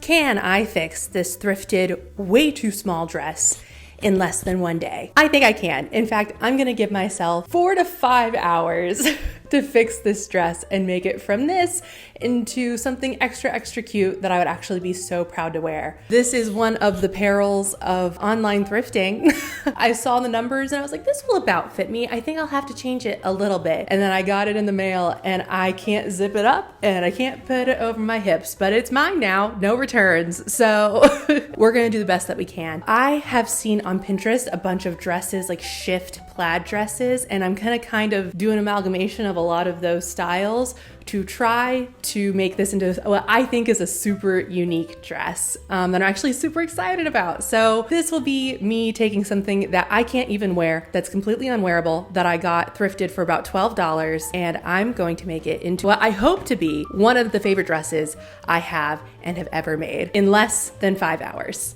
Can I fix this thrifted, way too small dress in less than one day? I think I can. In fact, I'm gonna give myself 4 to 5 hours to fix this dress and make it from this into something extra cute that I would actually be so proud to wear. This is one of the perils of online thrifting. I saw the numbers and I was like, this will about fit me. I think I'll have to change it a little bit. And then I got it in the mail and I can't zip it up and I can't put it over my hips, but it's mine now, no returns. So we're gonna do the best that we can. I have seen on Pinterest a bunch of dresses, like shift plaid dresses, and I'm gonna kind of do an amalgamation of a lot of those styles to try to make this into what I think is a super unique dress that I'm actually super excited about. So this will be me taking something that I can't even wear, that's completely unwearable, that I got thrifted for about $12, and I'm going to make it into what I hope to be one of the favorite dresses I have and have ever made in less than 5 hours.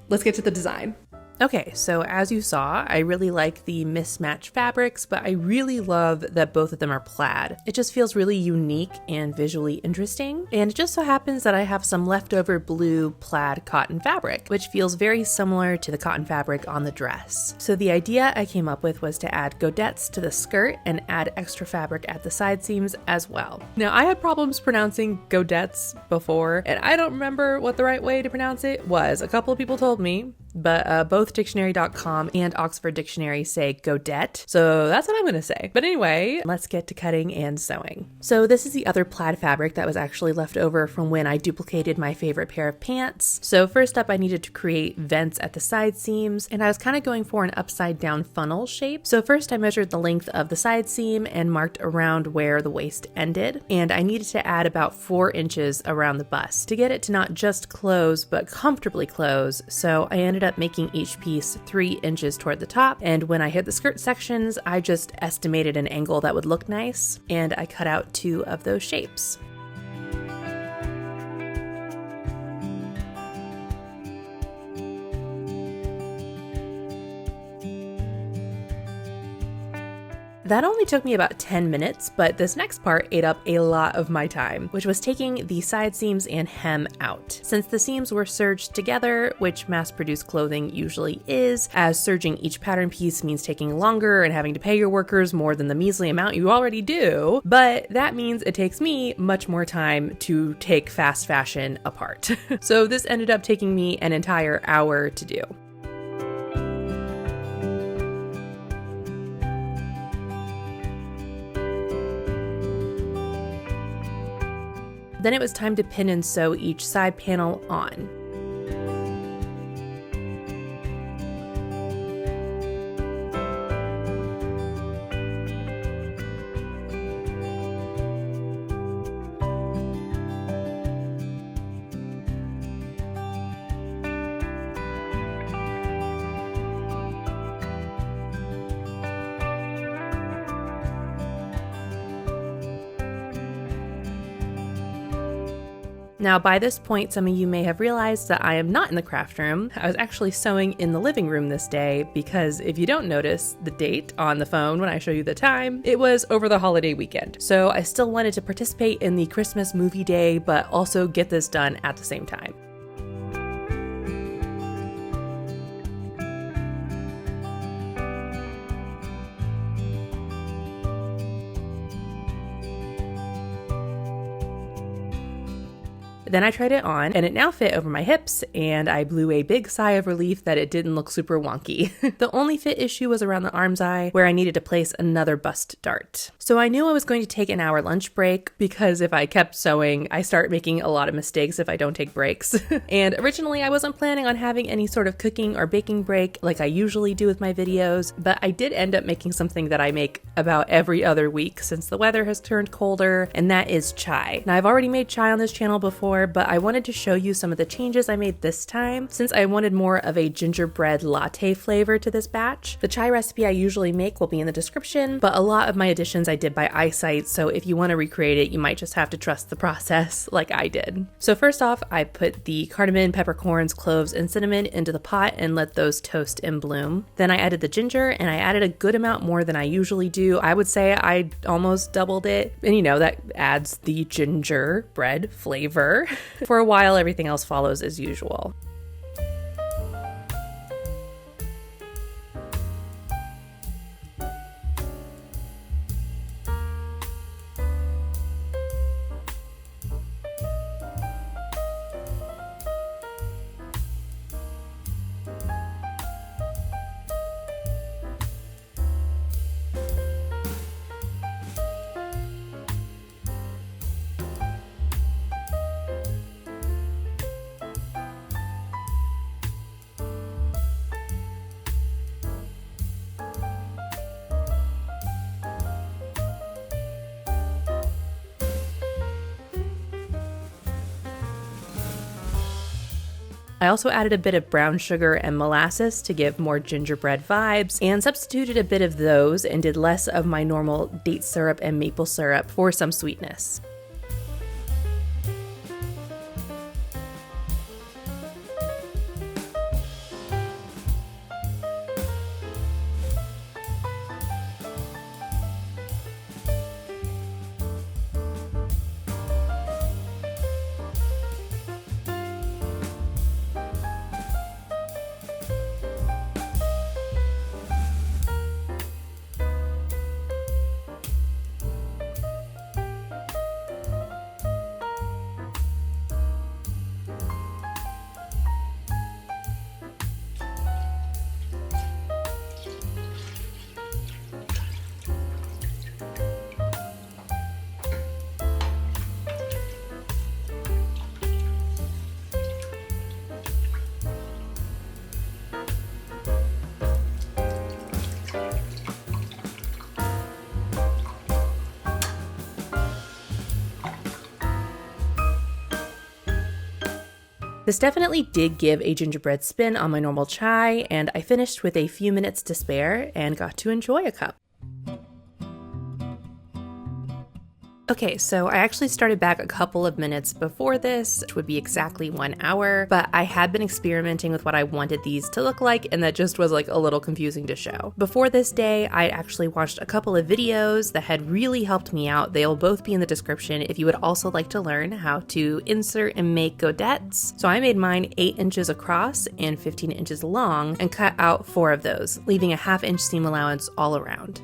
Let's get to the design. Okay, so as you saw, I really like the mismatched fabrics, but I really love that both of them are plaid. It just feels really unique and visually interesting. And it just so happens that I have some leftover blue plaid cotton fabric, which feels very similar to the cotton fabric on the dress. So the idea I came up with was to add godettes to the skirt and add extra fabric at the side seams as well. Now, I had problems pronouncing godettes before, and I don't remember what the right way to pronounce it was. A couple of people told me, but both dictionary.com and Oxford Dictionary say godette, so that's what I'm gonna say. But anyway, let's get to cutting and sewing. So this is the other plaid fabric that was actually left over from when I duplicated my favorite pair of pants. So first up, I needed to create vents at the side seams, and I was kind of going for an upside down funnel shape. So first I measured the length of the side seam and marked around where the waist ended, and I needed to add about 4 inches around the bust to get it to not just close, but comfortably close. So I ended up making each piece 3 inches toward the top, and when I hit the skirt sections, I just estimated an angle that would look nice, and I cut out 2 of those shapes. That only took me about 10 minutes, but this next part ate up a lot of my time, which was taking the side seams and hem out. Since the seams were serged together, which mass-produced clothing usually is, as serging each pattern piece means taking longer and having to pay your workers more than the measly amount you already do, but that means it takes me much more time to take fast fashion apart. So this ended up taking me an entire hour to do. Then it was time to pin and sew each side panel on. Now, by this point, some of you may have realized that I am not in the craft room. I was actually sewing in the living room this day because if you don't notice the date on the phone when I show you the time, it was over the holiday weekend. So I still wanted to participate in the Christmas movie day, but also get this done at the same time. Then I tried it on, and it now fit over my hips, and I blew a big sigh of relief that it didn't look super wonky. The only fit issue was around the arm's eye, where I needed to place another bust dart. So I knew I was going to take an hour lunch break, because if I kept sewing, I start making a lot of mistakes if I don't take breaks. And originally I wasn't planning on having any sort of cooking or baking break like I usually do with my videos, but I did end up making something that I make about every other week since the weather has turned colder, and that is chai. Now, I've already made chai on this channel before, but I wanted to show you some of the changes I made this time since I wanted more of a gingerbread latte flavor to this batch. The chai recipe I usually make will be in the description, but a lot of my additions I did by eyesight, so if you want to recreate it, you might just have to trust the process like I did. So first off, I put the cardamom, peppercorns, cloves, and cinnamon into the pot and let those toast and bloom. Then I added the ginger, and I added a good amount more than I usually do. I would say I almost doubled it, and you know, that adds the gingerbread flavor. For a while, everything else follows as usual. I also added a bit of brown sugar and molasses to give more gingerbread vibes, and substituted a bit of those and did less of my normal date syrup and maple syrup for some sweetness. This definitely did give a gingerbread spin on my normal chai, and I finished with a few minutes to spare and got to enjoy a cup. Okay, so I actually started back a couple of minutes before this, which would be exactly 1 hour, but I had been experimenting with what I wanted these to look like, and that just was like a little confusing to show. Before this day, I actually watched a couple of videos that had really helped me out. They'll both be in the description if you would also like to learn how to insert and make godettes. So I made mine 8 inches across and 15 inches long and cut out 4 of those, leaving a 1/2 inch seam allowance all around.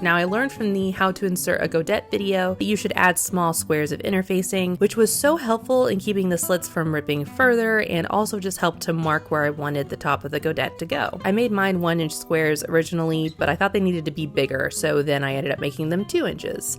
Now, I learned from the how to insert a godette video that you should add small squares of interfacing, which was so helpful in keeping the slits from ripping further and also just helped to mark where I wanted the top of the godette to go. I made mine 1-inch squares originally, but I thought they needed to be bigger, so then I ended up making them 2 inches.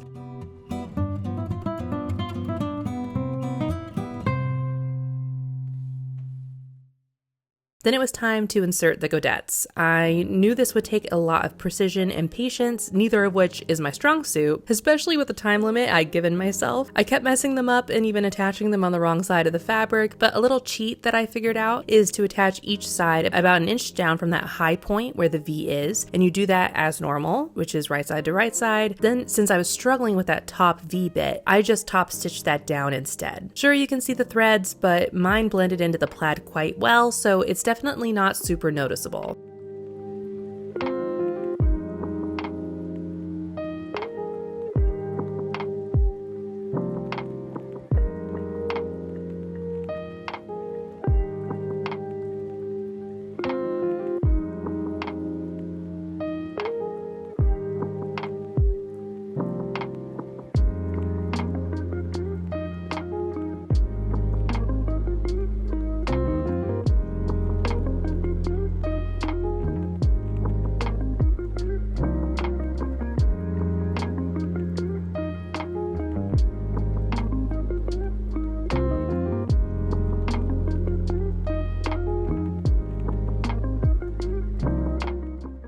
Then it was time to insert the godettes. I knew this would take a lot of precision and patience, neither of which is my strong suit, especially with the time limit I'd given myself. I kept messing them up and even attaching them on the wrong side of the fabric, but a little cheat that I figured out is to attach each side about 1 inch down from that high point where the V is, and you do that as normal, which is right side to right side. Then, since I was struggling with that top V bit, I just top stitched that down instead. Sure, you can see the threads, but mine blended into the plaid quite well, so it's definitely not super noticeable.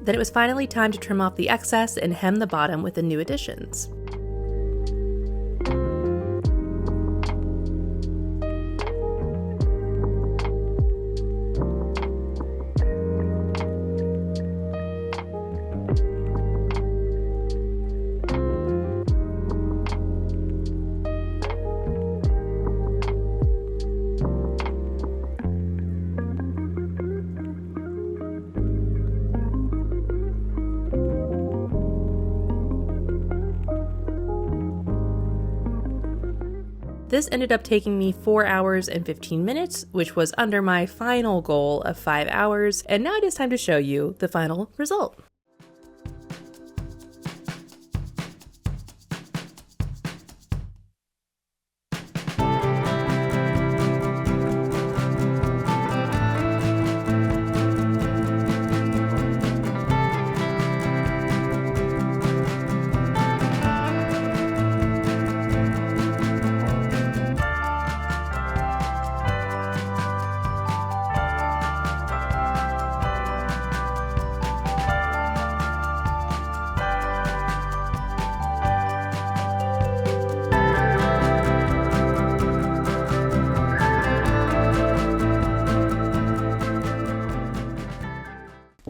Then it was finally time to trim off the excess and hem the bottom with the new additions. This ended up taking me 4 hours and 15 minutes, which was under my final goal of 5 hours. And now it is time to show you the final result.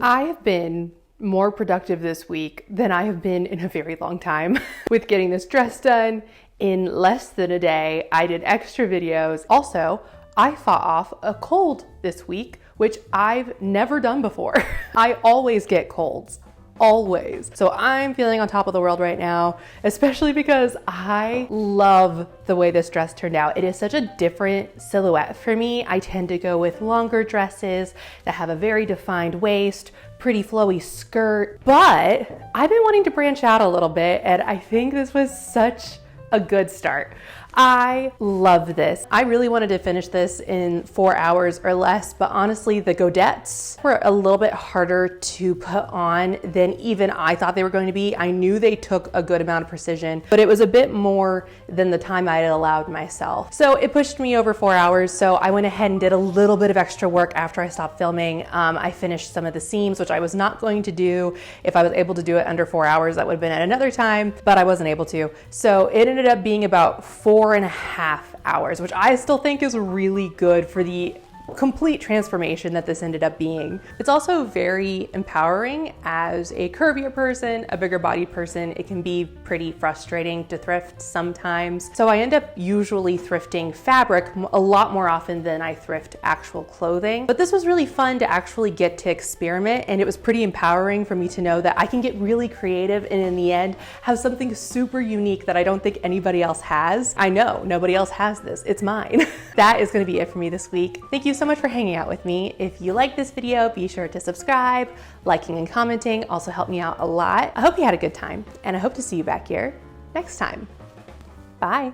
I have been more productive this week than I have been in a very long time with getting this dress done in less than a day. I did extra videos. Also, I fought off a cold this week, which I've never done before. I always get colds. Always. So I'm feeling on top of the world right now, especially because I love the way this dress turned out. It is such a different silhouette for me. I tend to go with longer dresses that have a very defined waist, pretty flowy skirt, but I've been wanting to branch out a little bit, and I think this was such a good start. I love this. I really wanted to finish this in 4 hours or less, but honestly, the godettes were a little bit harder to put on than even I thought they were going to be. I knew they took a good amount of precision, but it was a bit more than the time I had allowed myself. So it pushed me over 4 hours. So I went ahead and did a little bit of extra work after I stopped filming. I finished some of the seams, which I was not going to do. If I was able to do it under 4 hours, that would have been at another time, but I wasn't able to. So it ended up being about 4.5 hours, which I still think is really good for the complete transformation that this ended up being. It's also very empowering as a curvier person, a bigger bodied person. It can be pretty frustrating to thrift sometimes. So I end up usually thrifting fabric a lot more often than I thrift actual clothing. But this was really fun to actually get to experiment, and it was pretty empowering for me to know that I can get really creative and in the end have something super unique that I don't think anybody else has. I know nobody else has this. It's mine. That is going to be it for me this week. Thank you so much for hanging out with me. If you like this video, be sure to subscribe. Liking and commenting also help me out a lot. I hope you had a good time, and I hope to see you back here next time. Bye.